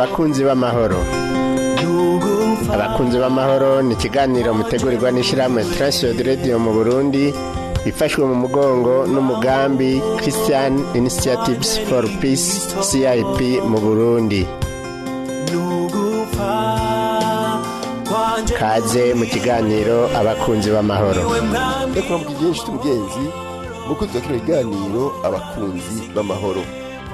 abakunzi b'amahoro. Abakunzi b'amahoro ni ikiganiro mutegurirwa n'ishyirahamwe Transworld Radio mu Burundi, ifashwe mu mugongo n'umugambi Christian Initiatives for Peace CIP mu Burundi. Kaze mu kiganiro abakunzi b'amahoro. Ndakora mu byinshi tugenzi mukunzi kino kiganiro abakunzi b'amahoro.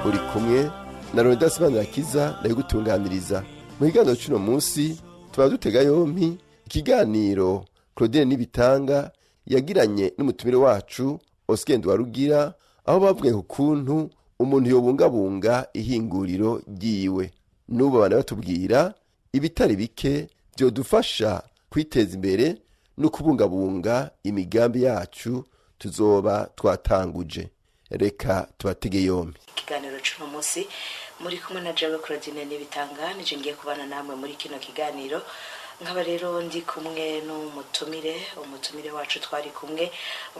Uri kumwe na Rondas Bandirakiza nayo gutunganiriza. Mu kiganiro cy'uno munsi tuba dutega yompi ikiganiro Claudine Nibitanga yagiranye n'umutumire wacu Oscar Warugira, aho bavuga ku kuntu umuntu yobungabunga ihinguriro ryiwe. Nubo bana batubwira ibitari bike byo dufasha kwiteza imbere no kubungabunga imigambi yacu tuzoba twatanguje. Reka tubatege yompi. Ikiganiro cy'uno munsi muri kumwe na Jewe Claudine Nibitanga, nije ngiye kubana namwe muri kino kiganiro. Nkaba rero ndi kumwe umutumire wacu twari kumwe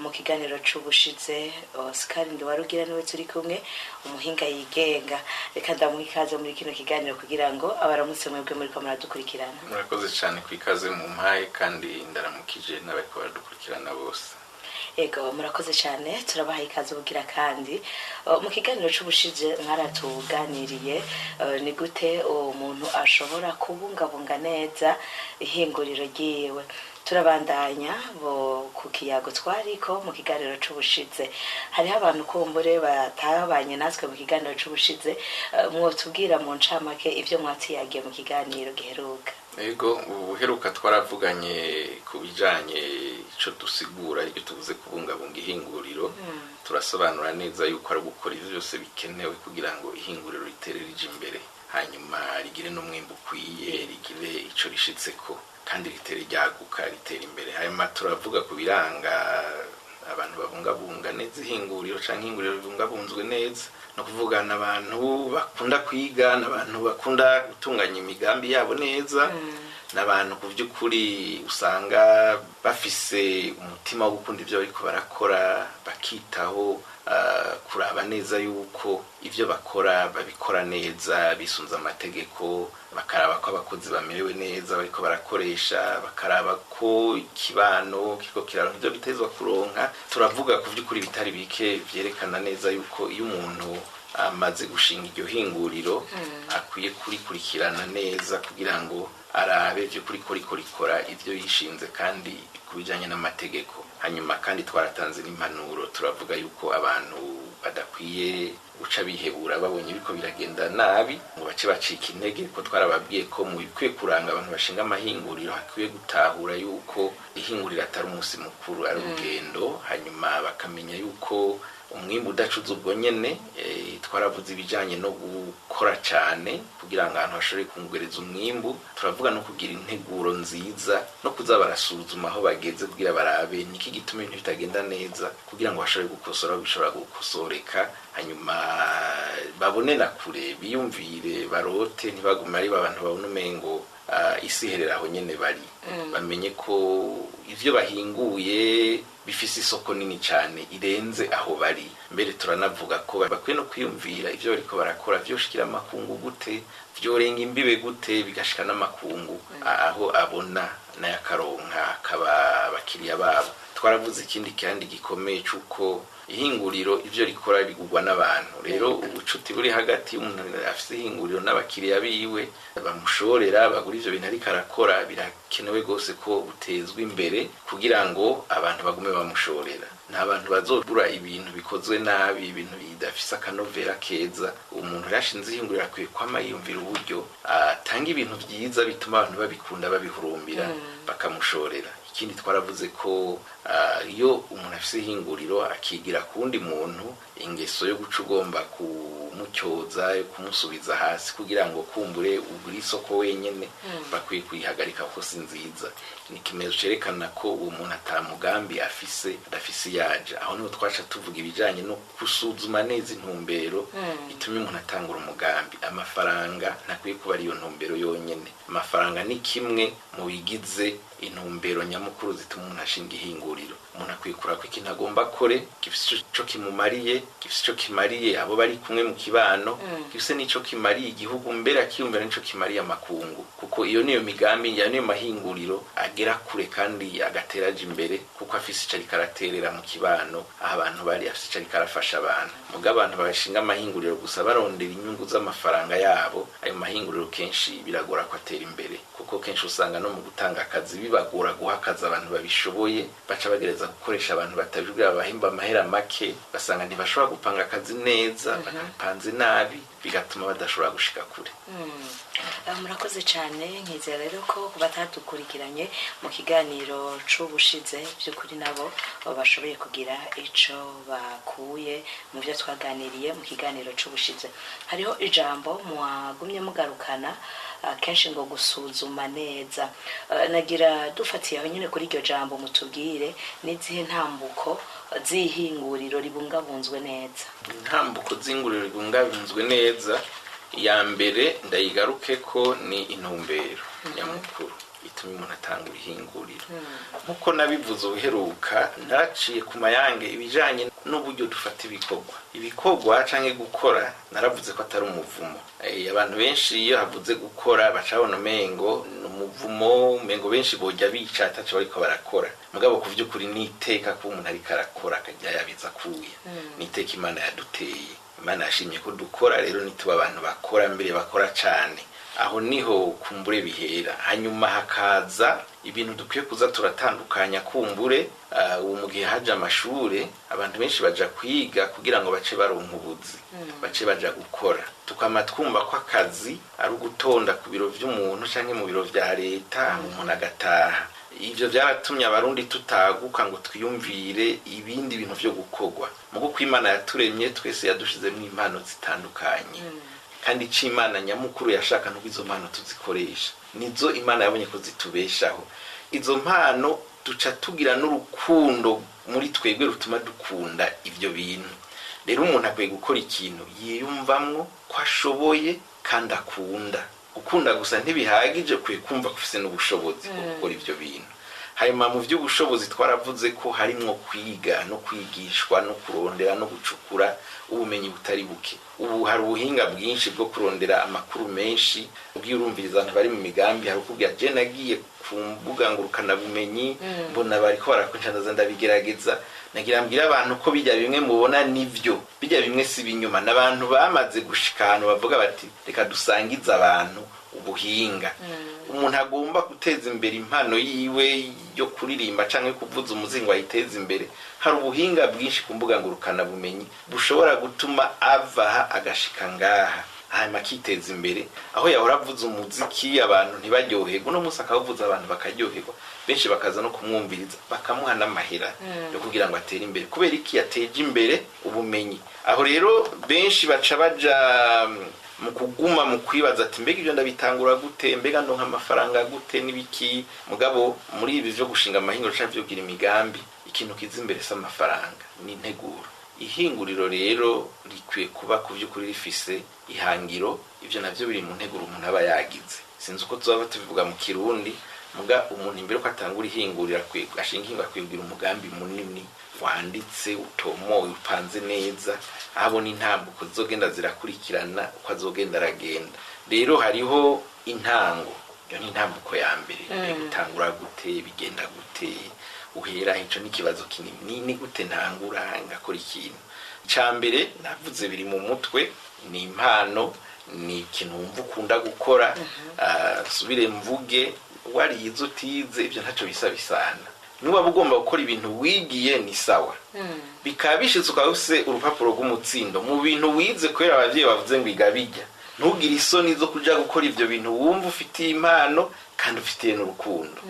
mu kiganiro cy'ubushize, Oscar Warugira niwe turi kumwe, umuhinga yigenga. Reka ndamwikaze muri kino kiganiro kugira ngo abaramutse mwebwe muri ko muradukurikirana. Murakoze cyane kwikaze mu mpaye kandi ndaramukije n'abariko baradukurikirana bose. Ego murakoze cyane, turabaha ikaze bugira kandi mu kiganiro cy'ubushize mwaratuganiriye ni gute umuntu ashobora kubungabunga neza ihinguriro ryiwe. Turabandanya ku kiyago twariko mu kiganiro cy'ubushize. Hariho abantu kumbure batabanye natwe mu kiganiro cy'ubushize, mwotubwira mu ncamake ivyo mwatiyagiye mu kiganiro giheruka. Ego ubuheruka twaravuganye ku bijanye ico dusigura iyo tuvuze kubungabunga ihinguriro. Turasobanura neza yuko ari gukora ivyo byose bikenewe kugira ngo ihinguriro ritere rije imbere, hanyuma rigire n'umwimbu ukwiye, rigire ico rishitseko kandi ritere ryaguka, ritere imbere. Hanyuma turavuga ku biranga abantu babungabunga neza ihinguriro canke ihinguriro ribungabunzwe neza, no kuvugana abantu bakunda kwiga, n'abantu bakunda gutunganya imigambi yabo neza, n'abantu ku by'ukuri usanga bafise umutima wo gukunda ivyo bariko barakora, bakitaho kuraba neza yuko ivyo bakora babikora neza bisunza amategeko, bakaraba ko abakozi bamerewe neza bariko barakoresha, bakaraba ko ikibano kiko kiraronka ivyo bitezwa kuronka. Turavuga ku by'ukuri bitari bike vyerekana neza yuko iyo umuntu amaze gushinga iryo hinguriro akwiye kurikurikirana neza kugira ngo arabe byo kuri rikora ivyo yishinze kandi kubijanye n'amategeko. Hanyuma kandi twaratanze n'impanuro, turavuga yuko abantu badakwiye guca bihebura babonye biko biragenda nabi ngo bace bacika intege, ko twarababwiye ko mu bikwiye kuranga abantu bashinga amahinguriro hakwiye gutahura yuko ihinguriro atari umunsi mukuru, ari urugendo. Hanyuma bakamenya yuko umwimbu udacuza ubwo nyene. Twaravuze ibijanye no gukora cyane kugira ngo abantu bashobore kungugereza umwimbu. Turavuga no kugira integuro nziza no kuza barasuzuma aho bageze kugira barabe niki gituma ibintu bitagenda neza, kugira ngo bashobore gukosora bishobora gukosoreka. Hanyuma babone na kure, biyumvire, barote, ntibagume ari abantu babona umengo isi herera aho nyene bari. Bamenye ko ivyo bahinguye bifise isoko nini cyane irenze aho bari. Mbere turanavuga ko bakwiye no kwiyumvira ivyo bariko barakora vyoshikira amakungu gute, vyorenga imbibe gute, bigashika n'amakungu aho abona n'ayakaronka kaba bakiriya babo. Twaravuze ikindi kandi gikomeye cyuko ihinguriro ivyo rikora bigugwa n'abantu. Rero ubucuti buri hagati y'umuntu afise ihinguriro n'abakiriya biwe bamushorera, bagura ivyo bintu ariko arakora, birakenewe gose ko butezwa imbere kugira ngo abantu bagume bamushorera. Nta bantu bazobura ibintu bikozwe nabi, ibintu bidafise akanovera keza. Umuntu yashinze ihinguriro akwiye kwama yiyumvira uburyo atanga ibintu vyiza bituma abantu babikunda, babihurumbira, bakamushorera. Ikindi twaravuze ko iyo umuntu afise ihinguriro akigira kundi muntu ingeso yo guca ugomba kumucyoza, yo kumusubiza hasi kugira ngo kumbure ugure isoko wenyene, bakwiye kuyihagarika ko si nziza. Ni ikimenyetso cerekana ko uwo muntu atamugambi afise, adafise yaje. Aho niho twaca tuvuga ibijanye no gusuzuma neza intumbero bituma umuntu atangura umugambi. Amafaranga ntakwiye kuba ari iyo ntumbero yonyene. Amafaranga ni kimwe mu bigize intumbero nyamukuru zituma umuntu ashinga ihinguriro. Umuntu akwiye kuraba ko ikintu agomba akore gifise ico kimumariye, gifise ico kimariye abo bari kumwe mu kibano, gifise n'ico kimariye igihugu, mbere akiyumvira n'ico kimariye amakungu, kuko iyo niyo migambi ya niyo mahinguriro agera kure kandi agateraje imbere, kuko afise ico ariko araterera mu kibano aho abantu bari, afise ico ariko arafasha abantu. Muga abantu bashinga amahinguriro gusa barondera inyungu z'amafaranga yabo, ayo mahinguriro kenshi biragora ko atera imbere, kuko kenshi usanga no mu gutanga akazi bibagora guha akazi abantu babishoboye, baca bagereza gukoresha abantu batabijwe abahimba amahera make, basanga ntibashobora gupanga akazi neza, bakapanze nabi, bigatuma badashobora gushika kure. Murakoze cyane, nkizera rero ko batadukurikiranye mu kiganiro c'ubushize by'ukuri nabo bashoboye kugira ico bakuye mu byo twaganiriye mu kiganiro c'ubushize. Hariho ijambo mwagumye mugarukana kenshi ngo gusuzuma neza. Nagira dufatiye aho nyine kuri iryo jambo mutubwire n'izihe ntambuko z'ihinguriro ribungabunzwe neza. Intambuko z'inguriro ribungabunzwe neza, iya mbere ndayigaruke ko ni intumbero nyamukuru ituma umuntu atanga ihinguriro. Nkuko nabivuze uheruka, naraciye ku mayange ibijanye n'uburyo dufata ibikorwa canke gukora. Naravuze ko atari umuvumo. Abantu benshi iyo havuze gukora bacabona mengo umuvumo, mengo benshi bojya bica ataco bariko barakora. Mugabo ku vy'ukuri niteka ko umuntu ariko arakora akajya yabiza kuye. Niteka Imana yaduteye. Imana yashimye ko dukora, rero nituba abantu bakora, mbere bakora cane. Aho niho kumbure bihera. Hanyuma hakaza ibintu dukwiye kuza turatandukanya kumbure. Uwo mu gihe haje amashure, abantu benshi baja kwiga kugira ngo bace baronka ubuzi, bace baja gukora. Tukama twumva ko akazi ari ugutonda ku biro vy'umuntu canke mu biro vya leta, umuntu agataha. Ivyo byaratumye abarundi tutaguka ngo twiyumvire ibindi bintu vyo gukorwa. Mugo kw'Imana yaturemye twese yadushizemo impano zitandukanye. Kandi c'Imana nyamukuru yashaka no izo mpano tuzikoresha. Nizo Imana yabonye ko zitubeshaho. Izo mpano duca tugira n'urukundo muri twebwe rutuma dukunda ivyo bintu. Rero umuntu akwiye gukora ikintu yiyumvamwo ko ashoboye kandi akunda. Gukunda gusa ntibihagije, kwiye kumva ko ufise n'ubushobozi bwo gukora ivyo bintu. Hanyuma mu vy'ubushobozi twaravuze ko harimwo kwiga no kwigishwa no kurondera no gucukura ubumenyi butari buke. Ubu hari ubuhinga bwinshi bwo kurondera amakuru menshi. Ubwiye urumviriza abantu bari mu migambi, hari ukubwira je nagiye ku mbuga ngurukana bumenyi, mbona bariko barakoncandaza ndabigerageza. Nagira mbwira abantu ko bijya bimwe mubona nivyo, bijya bimwe si binyuma. N'abantu bamaze gushika ahantu bavuga bati reka dusangiza abantu ubuhinga. Umuntu agomba guteza imbere impano yiwe yo kuririmba canke kuvuza umuzingo ayiteza imbere. Hari ubuhinga bwinshi ku mbuga ngurukana bumenyi bushobora gutuma avaha agashika ngaha, hanyuma akiteza imbere. Aho yahora avuza umuziki abantu ntibaryoherwa, no musi akavuza abantu bakaryoherwa, benshi bakaza no kumwumviriza bakamuha n'amahera yo kugira ngo atere imbere, kubera iki yateje imbere ubumenyi. Aho rero benshi baca baja mu kuguma mu kwibaza ati mbega ibyo ndabitangura gute, mbega ndonka amafaranga gute n'ibiki. Mugabo muri ibi byo gushinga amahinguriro cyangwa byo kugira imigambi, ikintu kiza imbere s'amafaranga ni integuro. Ihinguriro rero rikwiye kuba ku by'ukuri rifise ihangiro. Ibyo navyo biri mu nteguro umuntu aba yagize. Sinzi uko tuzaba tubivuga mu Kirundi, muga umuntu imbere ko atangura ihinguriro ashinga hinga kwibwira umugambi munini wanditse utomoye upanze neza, abona intambuko zogenda zirakurikirana uko azogenda aragenda. Rero hariho intango, iyo ni intambuko ya mbere. Gutangura gute, bigenda gute, uhera ico n'ikibazo kinini. Ni gute ntangura ngakora ikintu. Icambere navuze biri mu mutwe, ni impano, ni ikintu wumva ukunda gukora. Subire mvuge warize utize, ibyo ntaco bisana. Nuba ugomba gukora ibintu wigiye ni sawa. Bikaba bishitse ukabuse urupapuro rw'umutsindo mu bintu wize kwera abavyeyi bavuze ngo igabijya. Ntugire isoni zo kuja gukora ivyo bintu wumva ufitiye impano kandi ufitiye n'urukundo.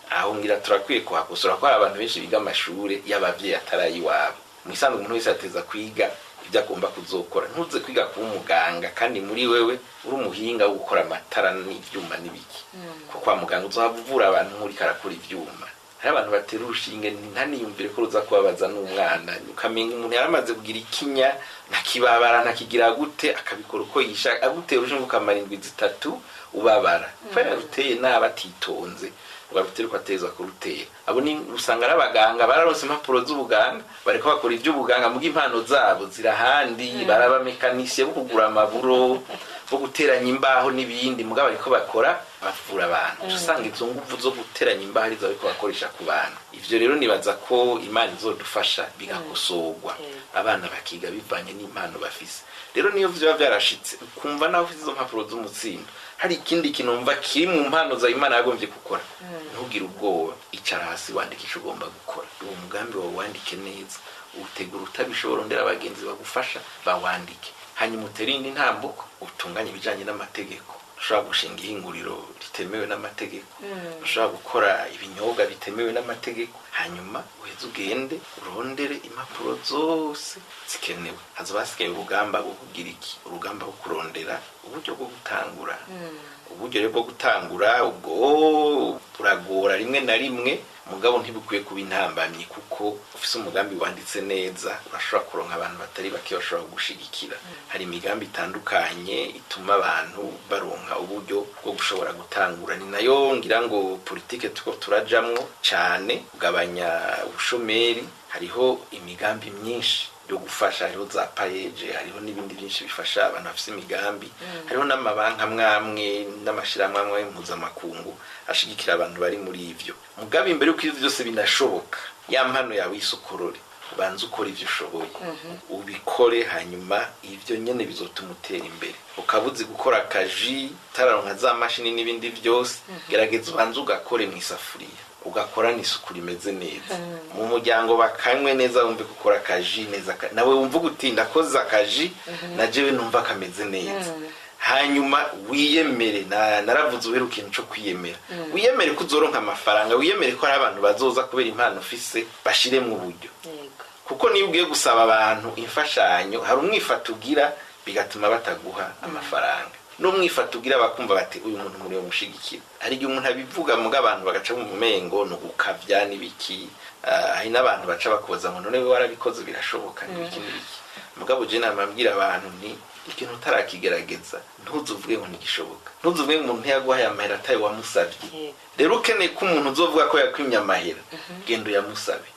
Aho ngira turakwiye kuhakosora ko abantu benshi biga amashure y'abavyeyi atarayi wabo. Mwisanzwe umuntu wese ateza kwiga ibyo agomba kuzokora. Ntuze kwiga kuba umuganga kandi muri wewe uri umuhinga wo gukora amatara n'ivyuma n'ibiki. Kuko kwa muganga uzohavura abantu muri karakora ivyuma. hari abantu batera urushinge ntaniyumvire ko ruza kubabaza n'umwana ukamenga umuntu yaramaze kugira ikinya ntakibabara ntakigira gute akabikora uko yishaka agutera urushinge ukamara indwi 3 ubabara kubera ruteye nabi atitonze ugarutere ko ateza kurutera abo ni usanga n'abaganga bararonse impapuro z'ubuganga bariko bakora ivy'ubuganga mu impano zabo zirahandi baraba mekanisye bo kugura amaburo bo guteranya imbaho n'ibindi mugabo ariko bakora bavura abantu usanga izo nguvu zo guteranya imbaho arizo bariko bakoresha ku bantu ivyo rero nibaza ko Imana izodufasha bigakosorwa abana bakiga bivanye n'impano bafise rero niyo vyo byarashitse kumva naho ufite izo mpapuro z'umutsindo hari ikindi kinumva kiri mu mpano za Imana yagombye gukora ntugire ubwoba icara hasi wandikisha ugomba gukora uwo mugambi wawe wandike neza utegura utabishobora ndera abagenzi bagufasha bawandike hanyuma uterinde intambuko utunganye ibijanye n'amategeko ushobora gushinga ihinguriro ritemewe n'amategeko ushobora gukora ibinyobwa bitemewe n'amategeko hanyuma uheze ugende urondere impapuro zose zikenewe hazobasigaye urugamba rwo kugira iki urugamba rwo kurondera uburyo bwo gutangura uburyo rero bwo gutangura ubwo buragora rimwe na rimwe mugabo ntibukwiye kuba intambamye kuko ufise umugambi wanditse neza urashobora kuronka abantu batari bake bashobora gushigikira hari imigambi itandukanye ituma abantu baronka uburyo bwo gushobora gutangura ni nayo ngira ngo politike tuko turajamwo cyane kugabanya ubushomeri hariho imigambi myinshi yo gufasha hariho za payeje hariho n'ibindi byinshi bifasha abantu bafise imigambi hariho n'amabanka mwamwe n'amashiramwe mpuzamakungu ashigikira abantu bari muri ivyo mugabe imbere yuko ivyo byose binashoboka ya mpano yawe isukorore ubanza ukora ivyo ushoboye ubikore hanyuma ivyo nyene bizotuma utera imbere ukabuzi gukora akaji tararonka za mashini n'ibindi byose gerageza ubanza ugakore mu isafuriya ugakora n'isuku rimeze neza mu muryango bakanywe neza wumve gukora akaji neza nawe wumva gutinda koza akaji na jewe numva kameze neza hanyuma wiyemere naravuze uheruka ikintu cyo kwiyemera wiyemere ko uzoronka amafaranga wiyemere ko ari abantu bazoza kubera impano ufise bashiremwe uburyo kuko niba ugiye gusaba abantu imfashanyo hari umwifata ugira bigatuma bataguha amafaranga n'umwifata ugira bakumva bati uyu muntu muri yo mushigikira hari igihe umuntu abivuga mu abantu bagaca mu mumengo no gukavya n'ibiki hari n'abantu baca bakoza ngo none we warabikoze birashoboka n'ibiki n'ibiki mugabo je namambwira abantu ni ikintu utarakigerageza ntuzuvuge ngo ntigishoboka ntuzuvuge ngo umuntu yaguhaye amahera ataye wamusabye rero ukeneye ko umuntu uzovuga ko yakwimye amahera gendo yamusabe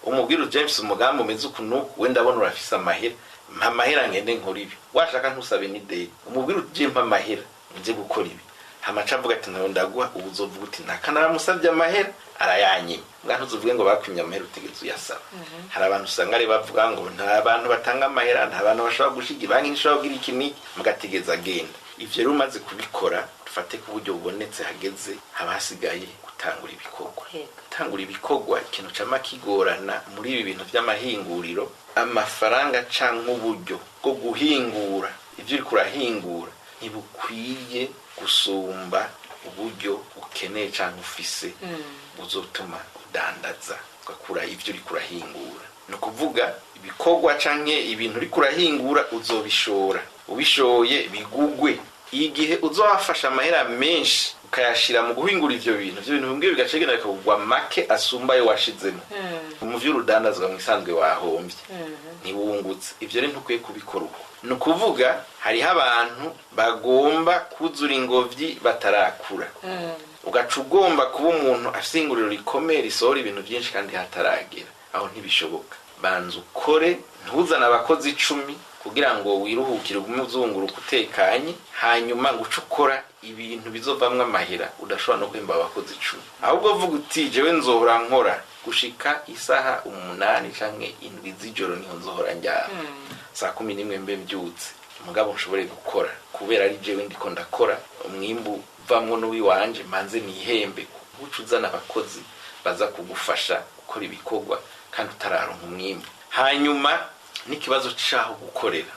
umubwira James umugambi umeze ukuntu wenda abona urafise amahera mpa amahera ngende nkora ibi washaka ntusabe n'ideye umubwira uje mpa amahera nje gukora ibi hamaca avuga ati nayo ndaguha ubuzovuga uti nakanamusabye amahera arayanyima mbwa ntuzuvuge ngo bakwimye amahera utegetse uyasaba hari abantu usanga ari bavuga ngo nta abantu batanga amahera nta abantu bashobora gushigira banki nishobora kugira ikiniki mugategeza agenda ivyo rero umaze kubikora dufate ku buryo bubonetse hageze habasigaye gutangura ibikorwa ikintu cama kigorana muri ibi bintu by'amahinguriro amafaranga canke uburyo bwo guhingura ivyo uri kurahingura ntibukwiye gusumba uburyo ukeneye canke ufise buzotuma udandaza ugakura ivyo uri kurahingura no kuvuga ibikorwa canke ibintu uri kurahingura uzobishora ubishoye bigugwe igihe uzowafasha amahera menshi ukayashira mu guhingura ivyo bintu bimwe bigacegena bikagwa make asumba yo washizemo mu vy'urudandazwa mu isanzwe wahombye ntiwungutse ivyo rero ntukwiye kubikora uko no kuvuga hariho abantu bagomba kuzura ingobyi batarakura ugaca ugomba kuba umuntu afite inguriro rikomeye risohora ibintu byinshi kandi hataragera aho ntibishoboka banza ukore ntuzana abakozi 10 kugira ngo wiruhukire umuzunguruko utekanye hanyuma ngo ucukora ibintu bizovamwe amahera udashobora no kwimba abakozi 10 ahubwo vuga uti jewe nzohora nkora gushika isaha 8 canke 7 z'ijoro niho nzohora njya saa 11 mbe mbyutse mugabo nshobore gukora kubera ari jewe ndiko ndakora umwimbu vamwo no wiwanje manze nihembe gucuzana abakozi baza kugufasha gukora ibikorwa kandi utararonka umwimbu hanyuma n'ikibazo cyaho gukorera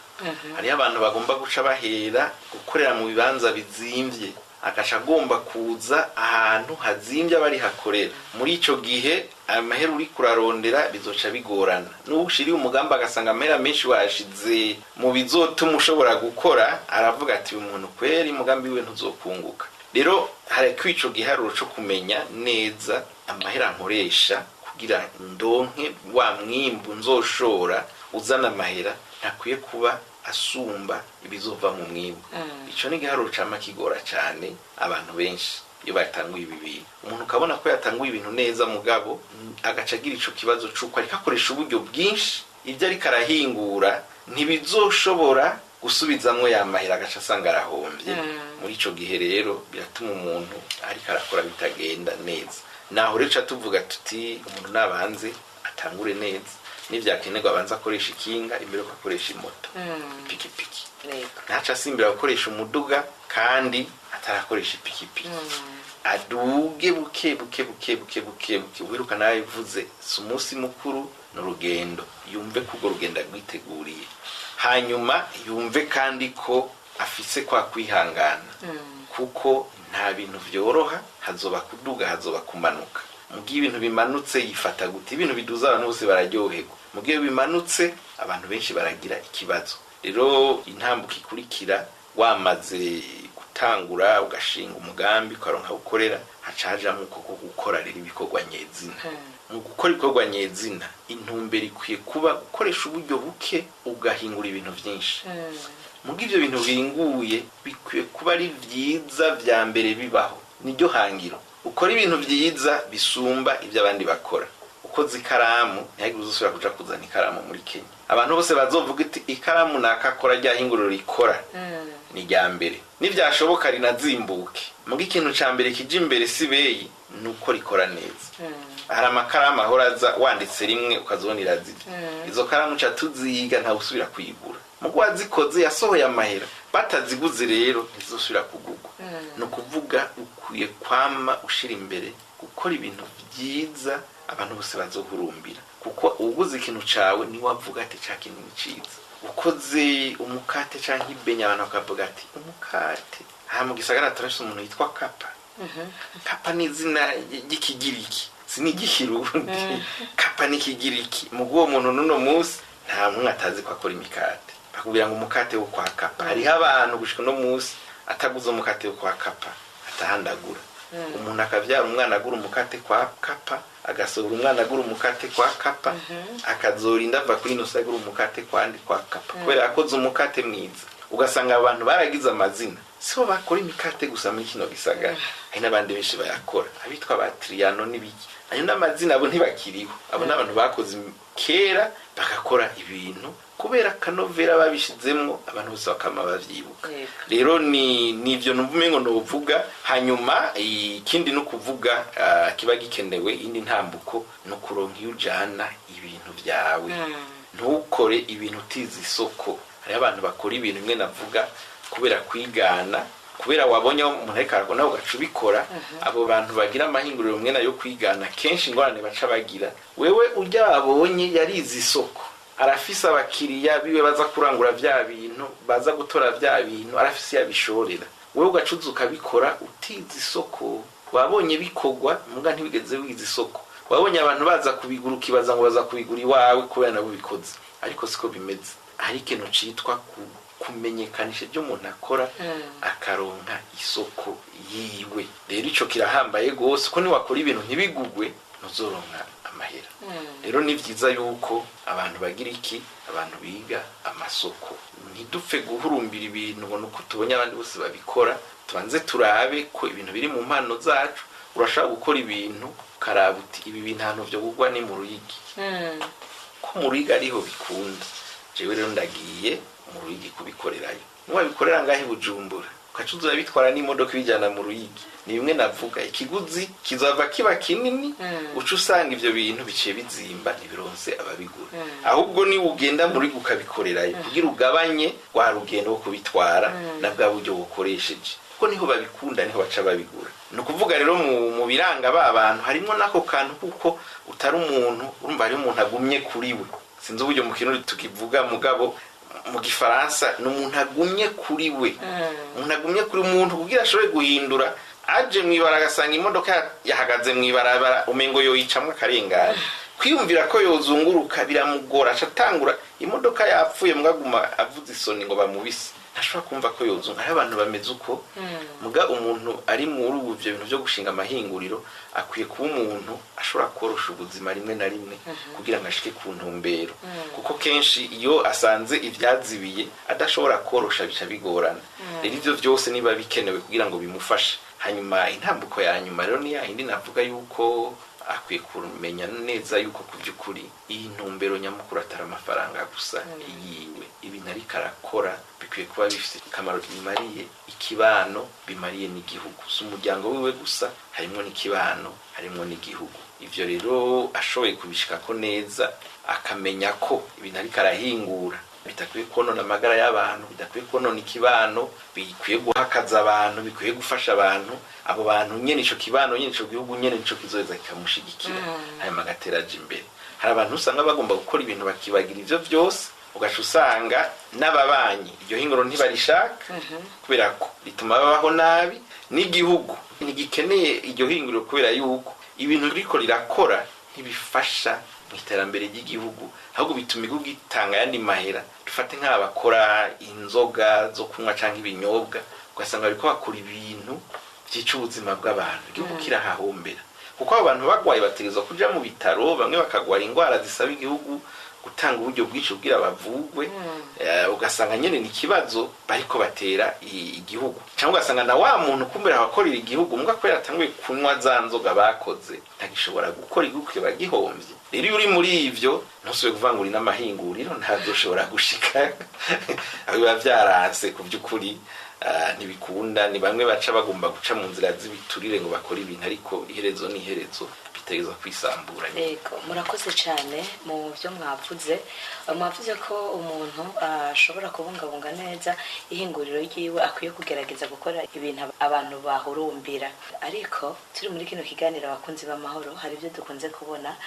hari abantu bagomba guca bahera gukorera mu bibanza bizimvye akaca agomba kuza ahantu hazimvye bari hakorera muri ico gihe amahera uri kurarondera bizoca bigorana n'ubushiri umugamba agasanga amahera menshi washize mu bizotuma ushobora gukora aravuga ati umuntu kweri mugambi we ntuzokunguka rero hari kwico giharuro cyo kumenya neza amahera nkoresha kugira ndonke wa mwimbu nzoshora uzana amahera ntakwiye kuba asumba ibizova mu mwimbu. Ico ni giharuro cama kigora cyane abantu benshi iyo batanguye ibi bintu. Umuntu ukabona ko yatanguye ibintu neza mugabo agacagira ico kibazo c'uko ariko akoresha uburyo bwinshi, ibyo ariko arahingura ntibizoshobora gusubizamwo ya mahera, agaca asanga arahombye. Muri ico gihe rero biratuma umuntu ariko arakora bitagenda neza. Naho rero tuvuga tuti umuntu nabanze atangure neza, n'ivyakenerwa abanza akoresha ikinga imbere ko akoresha imoto, ipikipiki. Ntaca asimbira gukoresha umuduga kandi atarakoresha ipikipiki. Aduge buke buke buke buke buke buke, wiruka nawe bivuze si umunsi mukuru n'urugendo, yumve ko urwo rugendo rwiteguriye, hanyuma yumve kandi ko afise kwa kwihangana, kuko nta bintu vyoroha, hazoba kuduga hazoba kumanuka. Mugihe ibintu bimanutse yifata gute, ibintu biduza abantu bose bararyoherwa, mugihe bimanutse abantu benshi baragira ikibazo. Rero intambuka ikurikira wamaze gutangura ugashinga umugambi ukaronka ukorera, hacajamo uko gukora rero ibikorwa nyezina. Mu gukora ibikorwa nyezina intumbero ikwiye kuba gukoresha uburyo buke ugahingura ibintu byinshi. Mugihe ibyo bintu binguye bikwiye kuba ari vyiza vya mbere bibaho, niryo hangiro. Ukora ibintu vyiza bisumba ibyo abandi bakora. Ukoze ikaramu ntihagire uzosubira kuja kuzana ikaramu muri Kenya. Abantu bose bazovuga iti ikaramu nakakora rya hinguriro rikora ni rya mbere, nivyashoboka rinazimbuke. Mugi ikintu ca mbere kije imbere sibeyi nuko rikora neza. Hari amakaramu ahoraza wanditse rimwe ukazona irazivye, izo karamu ca tuziga nta usubira kuyigura. Mugo wazikoze yasohoye amahera, bataziguze rero ntizosubira kugurwa. No kuvuga ukwiye kwama ushira imbere gukora ibintu vyiza abantu bose bazohurumbira, kuko uguze ikintu cawe ni wavuga ati ca kintu ciza. Ukoze umukate canke ibenya abantu bakavuga ati umukate. Ha mu gisagara turashye umuntu yitwa Kapa. Kapa ni izina ry'ikigiriki, sini gihirundi. Kapa ni kigiriki. Mugo umuntu nuno musi nta mwe atazi ko akora imikate. Bakubwira ngo umukate wo kwa Kapa. Hariho abantu gushika no musi ataguze umukate wo kwa Kapa atahandagura. Umuntu akavyara umwana agura umukate kwa Kapa, agasohora umwana agura umukate kwa Kapa, akazorinda ava kuri ino sagura umukate kwandi kwa Kapa, kubera akoze umukate mwiza. Ugasanga abantu baragize amazina, sibo bakora imikate gusa muri kino gisagara, hari n'abandi benshi bayakora, abitwa ba Triano n'ibiki. Ayo n'amazina abo ntibakiriho, abo n'abantu bakoze kera bagakora ibintu kubera kanovera babishizemwo, abantu bose bakama bavyibuka. Rero nivyo numvume ngo novuga. Hanyuma ikindi no kuvuga kiba gikenewe indi ntambuko no kuronka ujana ibintu vyawe. Ntukore ibintu utizi isoko. Hari abantu bakora ibintu bimwe navuga kubera kwigana, kubera wabonye umuntu ariko arakora nawe ugacubikora. Abo bantu bagira amahinguriro mwe nayo kwigana kenshi ingorane baca bagira. Wewe urya abonye yarizi isoko, arafise abakiriya biwe baza kurangura vya bintu, baza gutora vya bintu, arafise yabishorera. Wewe ugacuza ukabikora utizi isoko, wabonye bikogwa muga ntibigeze wizi isoko. Wabonye abantu baza kubigura ukibaza ngo baza kubigura iwawe kubera nabo bikoze, ariko siko bimeze. Hari ikintu citwa kumenyekanisha ibyo umuntu akora akaronka isoko yiwe. Rero ico kirahambaye gose, ko ni wakora ibintu ntibigugwe nuzoronka amahera. Rero ni vyiza yuko abantu bagira iki, abantu biga amasoko. Ntidupfe guhurumbira ibintu ngo nuko tubonye abandi bose babikora, tubanze turabe ko ibintu biri mu mpano zacu. Urashaka gukora ibintu karaba uti ibi bintu hano byo gugwa ni mu Ruyigi, ko mu Ruyigi ariho bikunda. Jewe rero ndagiye mu Ruyigi kubikorerayo. Nwabikorera ngahe Bujumbura, ukacuza bitwara n'imodoka bijana mu Ruyigi. Ni bimwe navuga, ikiguzi kizava kiba kinini, uca usanga ivyo bintu biciye bizimba ntibironse ababigura. Ahubwo ni ugenda muri gukabikorerayo kugira ugabanye wa rugendo wo kubitwara na bwa buryo bukoresheje, kuko niho babikunda niho baca babigura. No kuvuga rero mu biranga abantu harimo nako kantu, kuko utari umuntu urumva ari umuntu agumye kuri we. Sinzi uburyo mu kintu tukivuga mugabo mu gifaransa n'umuntu agumye kuri we. Umuntu agumye kuri umuntu kugira ashobore guhindura, aje mwibara agasanga imodoka yahagaze mwibarabara umengo yo yicamwe karengana, kwiyumvira ko yozunguruka biramugora, acatangura imodoka yapfuye mwaguma avuze isoni ngo bamubise. ntashobora kumva ko yozunga. Hari abantu bameze uko muga umuntu ari muri ubu byo bintu byo gushinga amahinguriro akwiye kuba umuntu ashobora korosha ubuzima rimwe na rimwe kugira ngo ashike ku ntumbero, kuko kenshi iyo asanze ibyazibiye adashobora korosha bica bigorana. Rero ivyo byose niba bikenewe kugira ngo bimufashe. Hanyuma intambuko ya nyuma rero ni yindi navuga yuko akwiye kumenya neza yuko ku by'ukuri iyi ntumbero nyamukuru atari amafaranga gusa yiwe, ibintu ariko arakora bikwiye kuba bifite akamaro bimariye ikibano, bimariye n'igihugu. Si umuryango wiwe gusa, harimo n'ikibano, harimo n'igihugu. Ivyo rero ashoboye kubishikako neza, akamenya ko ibintu ariko arahingura bitakwiye konona amagara y'abantu, bidakwiye konona ikibano, bikwiye guhakaza abantu, bikwiye gufasha abantu. Abo bantu nyene ico kibano nyene ico gihugu nyene nico kizoza kikamushigikira, hanyuma agateraje imbere. Hari abantu usanga bagomba gukora ibintu bakibagira ivyo vyose, ugaca usanga n'ababanyi iryo hinguro ntibarishaka kubera ko rituma babaho nabi, n'igihugu ntigikeneye iryo hinguro kubera yuko ibintu riko rirakora ntibifasha mu iterambere ry'igihugu, ahubwo bituma igihugu gitanga yandi mahera. Dufate nk'abakora inzoga zo kunywa canke ibinyobwa, ugasanga bariko bakora ibintu vyica ubuzima bw'abantu, igihugu kirahahombera. Kuko abo bantu bagwaye bategerezwa kuja mu bitaro, bamwe bakagwara indwara zisaba igihugu gutanga uburyo bwinshi kugira bavugwe, ugasanga nyene ni kibazo bariko batera igihugu. Cyangwa ugasanga na wa muntu kumbera abakorera igihugu mbwa ko yatanguye kunywa za nzoga bakoze, ntagishobora gukora igihugu kiba gihomvye. Rero uri muri ivyo ntusubire kuvangura n'amahinguriro, ntazoshobora gushika biba vyaranse ku by'ukuri. Ntibikunda, ni bamwe baca bagomba guca mu nzira z'ibiturire ngo bakore ibintu, ariko iherezo n'iherezo bitegezwa kwisambura. Yego, murakoze cyane mu byo mwavuze ko umuntu ashobora kubungabunga neza ihinguriro ryiwe, akwiye kugerageza gukora ibintu abantu bahurumbira. Ariko turi muri kino kiganiro abakunzi b'amahoro, hari ibyo dukunze kubona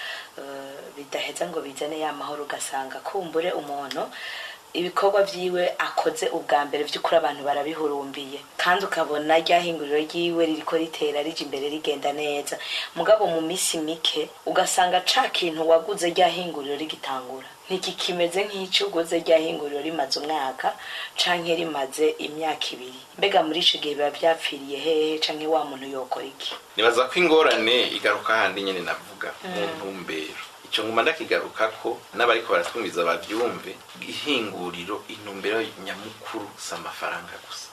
bidaheza ngo bizane ya mahoro, ugasanga kumbure umuntu ibikorwa vyiwe akoze ubwa mbere vy'ukuri abantu barabihurumbiye, kandi ukabona ryahinguriro ryiwe ririko ritera rije imbere rigenda neza. Mugabo mu misi mike ugasanga ca kintu waguze ryahinguriro rigitangura ntikikimeze nk'ico uguze ryahinguriro rimaze umwaka canke rimaze imyaka 2. Mbega muri ico gihe biba vyapfiriye hehe, canke wa muntu yokora iki? Nibaza ko ingorane igaruka handi nyene navuga mu ntumbero. Ico nguma ndakigaruka ko n'abariko baratwumviza bavyumve, ihinguriro intumbero nyamukuru s'amafaranga gusa.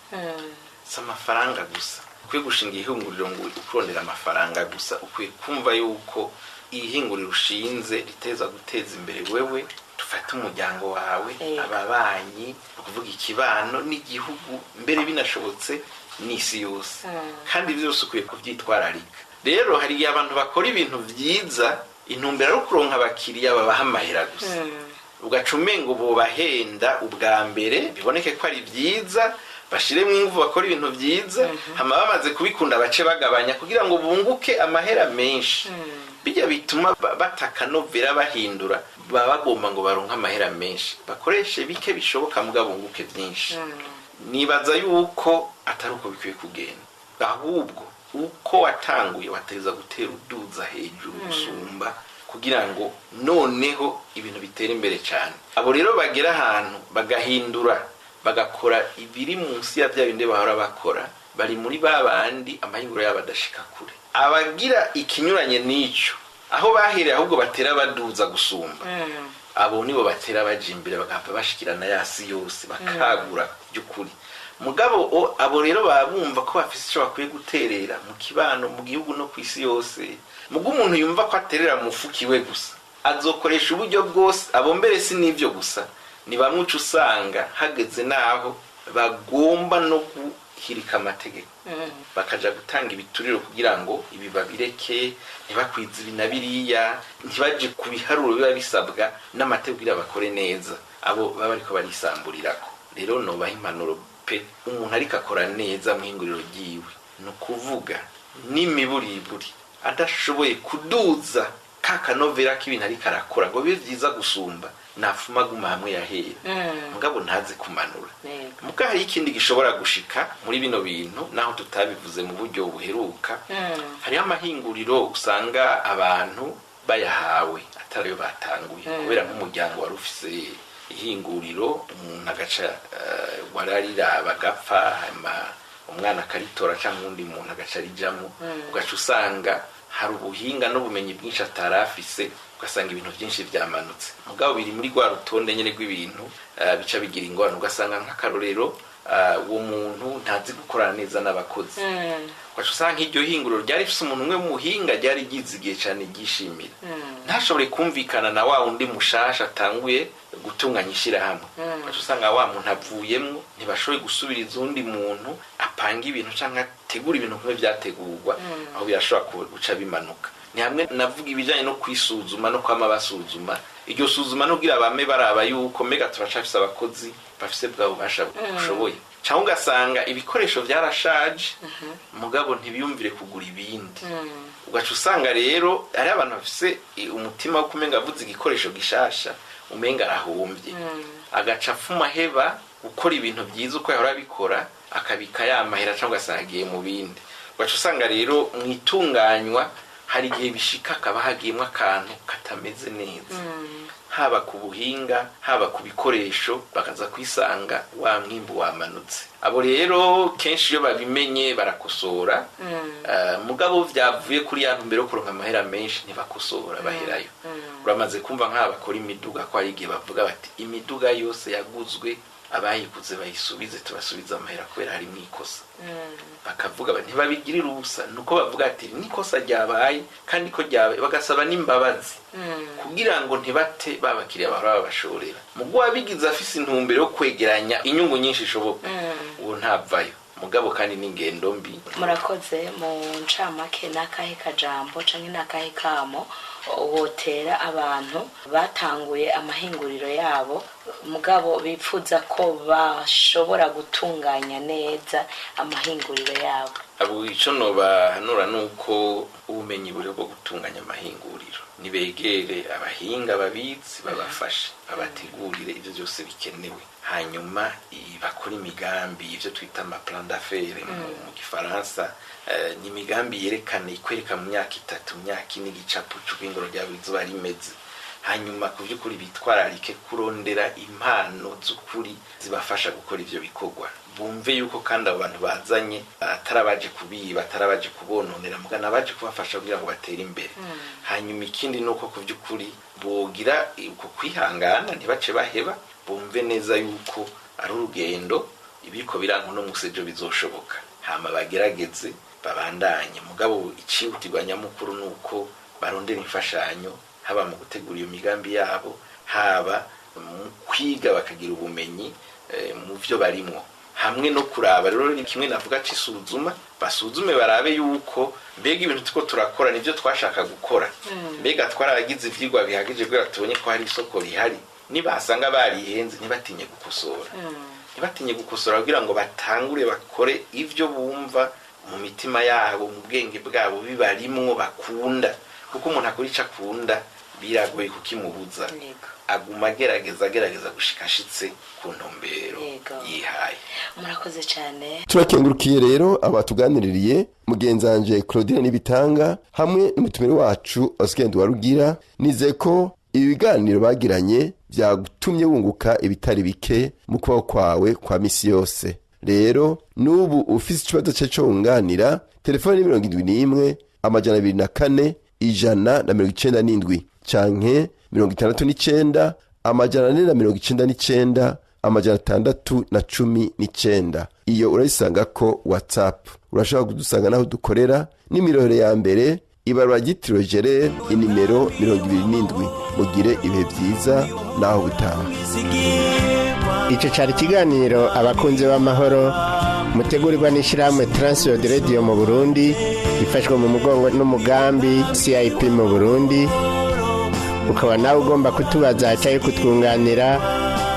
S'amafaranga gusa. Ukwiye gushinga ihinguriro ngo ukurondera amafaranga gusa, ukwiye kumva yuko ihinguriro ushinze riteza guteza imbere wewe, tufata umuryango wawe, ababanyi, ukuvuga ikibano n'igihugu, mbere binashobotse n'isi yose. Kandi byose ukwiye kuvyitwararika. Rero hari abantu bakora ibintu vyiza, intumbero yo kuronka abakiriya babaha amahera gusa, ugacumengo bobahenda ubwa mbere biboneke ko ari vyiza, bashiremwe ingufu bakora ibintu vyiza, hama bamaze kubikunda bace bagabanya kugira ngo bunguke amahera menshi. Bijya bituma batakanovera bahindura, baba bagomba ngo baronka amahera menshi, bakoreshe bike bishoboka mugabo bunguke byinshi. Nibaza yuko atari uko bikwiye kugenda, ahubwo uko watanguye wateza gutera uduza hejuru gusumba kugira ngo noneho ibintu bitera imbere cyane. Abo rero bagera ahantu bagahindura, bagakora ibiri munsi ya bya binde bahora bakora, bari muri babandi amahinguro y'abadashika kure. Abagira ikinyuranye n'ico, aho bahereye ahubwo batera baduza gusumba, abo nibo batera bajimbire bagapfa bashikirana yasi yose bakagura by'ukuri. Mugabo abo rero babumva ko bafise ico bakwiye guterera mu kibano, mu gihugu no kwisi yose. Mugo umuntu yumva ko aterera mu fuki we gusa, azokoresha uburyo bwose. Abo mbere si nivyo gusa, ni bamwe uca usanga hageze naho bagomba no guhirika amategeko, bakaja gutanga ibituriro kugira ngo ibi babireke, ntibakwiza ibinabiriya, ntibaje ku biharuro biba bisabwa n'amategeko bakore neza. Abo baba ariko barisamburirako. Rero no baha impanuro pe, umuntu ariko akora neza mu hinguriro ryiwe, no kuvuga n'imiburiburi adashoboye kuduza kakanovera k'ibintu ariko arakora ngo bibe vyiza gusumba, nafuma guma hamwe yahera. Mugabo ntaze kumanura. Muga hari ikindi gishobora gushika muri bino bintu naho tutabivuze mu buryo buheruka. Hari amahinguriro usanga abantu bayahawe atari yo batanguye, kubera nk'umuryango wari ufise ihinguriro umuntu agaca wararira bagapfa umwana akaritora cyangwa undi muntu agaca arijamo ugaca usanga hari ubuhinga n'ubumenyi bwinshi atarafise ugasanga ibintu byinshi byamanutse mugabo biri muri rwa rutonde nyene rw'ibintu bica bigira ingorane ugasanga nk'akarorero uwo muntu ntazi gukorana neza n'abakozi ugaca usanga iryo hinguriro ryari rifise umuntu umwe muhinga ryari ryizigiye cyane ryishimira ntashobore kumvikana na wa undi mushasha atanguye gutunganya ishirahamwe ugaca usanga wa muntu avuyemwo ntibashoboye gusubiriza undi muntu apanga ibintu canke ategura ibintu kumwe vyategurwa aho birashobora guca bimanuka ni hamwe navuga ibijanye no kwisuzuma no kwama basuzuma iryo suzuma no kugira bame baraba yuko mega turacafise abakozi bafise bwa bubasha bushoboye cyangwa ugasanga ibikoresho byarashaje mugabo ntibiyumvire kugura ibindi ugaca usanga rero ari abantu bafise umutima wo kumenga avuze igikoresho gishasha umenga arahombye agaca afuma heba gukora ibintu byiza uko yahora bikora akabika yamahera cyangwa asagiye mu bindi ugaca usanga rero mwitunganywa hari igihe bishika akaba hagiyemo akantu katameze neza haba ku buhinga haba ku bikoresho bakaza kwisanga wa mwimbu wamanutse abo rero kenshi iyo babimenye barakosora mugabo vyavuye kuri ya ntumbero yo kuronka amahera menshi ntibakosora baherayo uramaze kumva nk'aba bakora imiduga ko ari igihe bavuga bati imiduga yose yaguzwe abayiguze bayisubize tubasubiza amahera kubera hari mwikosa bakavuga bati ntibabigirira ubusa nuko bavuga ati nikosa ryabaye kandi ko ryabaye bagasaba n'imbabazi kugira ngo ntibate babakiriya bahora babashorera mugwa wabigize afise intumbero yo kwegeranya inyungu nyinshi ishoboka uwo ntavayo mugabo kandi n'ingendo mbi. Murakoze mu ncamake n'akahe kajambo canke n'akahe kamo wotera abantu batanguye amahinguriro yabo mugabo bipfuza ko bashobora gutunganya neza amahinguriro yabo? Abo ico no bahanura nuko ubumenyi buri bwo gutunganya amahinguriro nibegere abahinga babizi babafashe abategurire ivyo byose bikenewe hanyuma bakora imigambi ivyo twita ama plan d'affaires mu gifaransa ni imigambi yerekana ikwereka mu myaka 3 myaka n'igicapo cy'ubingoro ryabo izuba rimeze hanyuma ku by'ukuri bitwararike kurondera impano z'ukuri zibafasha gukora ivyo bikorwa bumve yuko kandi abo bantu bazanye atarabaje kubiba atarabaje kubononera mugana baje kubafasha kugira ngo batere imbere hanyuma ikindi nuko ku by'ukuri bogira uko kwihangana ntibace baheba bumve neza yuko ari urugendo ibiko biranko no musejo bizoshoboka hama bagerageze babandanye mugabo icihutirwa nyamukuru nuko barondera imfashanyo haba mu gutegura iyo migambi yabo haba mu kwiga bakagira ubumenyi mu byo barimo hamwe no kuraba rero ni kimwe navuga cisuzuma basuzume barabe yuko mbega ibintu tuko turakora nivyo twashaka gukora mbega twaragize ivyigwa bihagije bwo tubonye ko hari isoko rihari nibasanga barihenze ntibatinye gukosora ntibatinye gukosora kugira ngo batangure bakore ivyo bumva mu mitima yabo mu bwenge bwabo bibarimwo bakunda kuko umuntu akora ico akunda biragoye kukimubuza aguma agerageza gushikashitse ku ntumbero yihaye. Murakoze cyane. Turakengurukiye rero abatuganiririye mugenzanje Claudine Nibitanga hamwe n'umutumire wacu Oscar Warugira nize ko ibiganiro bagiranye byagutumye wunguka ibitari bike mu kubaho kwawe kwa misi yose. Rero nubu ufise ikibazo cyo wunganira telefone 71 204 197 canke 69 499 619. Iyo urayisanga ko WhatsApp urashaka kudusanga naho dukorera n'imirore ya mbere ibarwa gitiro Gerard inimero 27 mugire ibihe byiza naho bitaha. Ico cari kiganiro abakunzi b'amahoro mutegurirwa n'ishirahamwe Transworld Radio mu Burundi ifashwe mu mugongo n'umugambi CIP mu Burundi. Ukaba nawe ugomba kutubaza cyangwa kutwunganira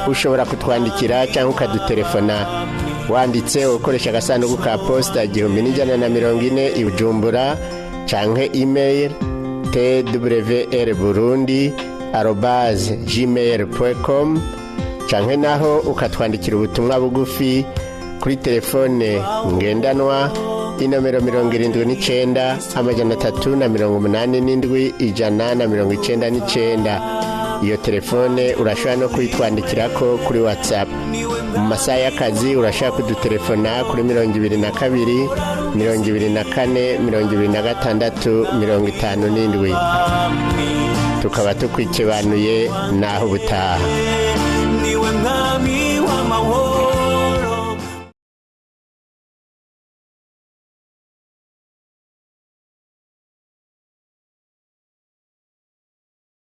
ushobora kutwandikira cyangwa ukadutelefona wanditse ukoresha agasanduku ka posta 1140 i Bujumbura canke email twrburundi@gmail.com canke naho ukatwandikira ubutumwa bugufi kuri telefone ngendanwa inomero 79 387 199. iyo telefone urashobora no kuyitwandikirako kuri WhatsApp. Mu masaha y'akazi urashobora kudutelefona kuri 22 24 26 57. Tukaba tukwikebanuye naho ubutaha.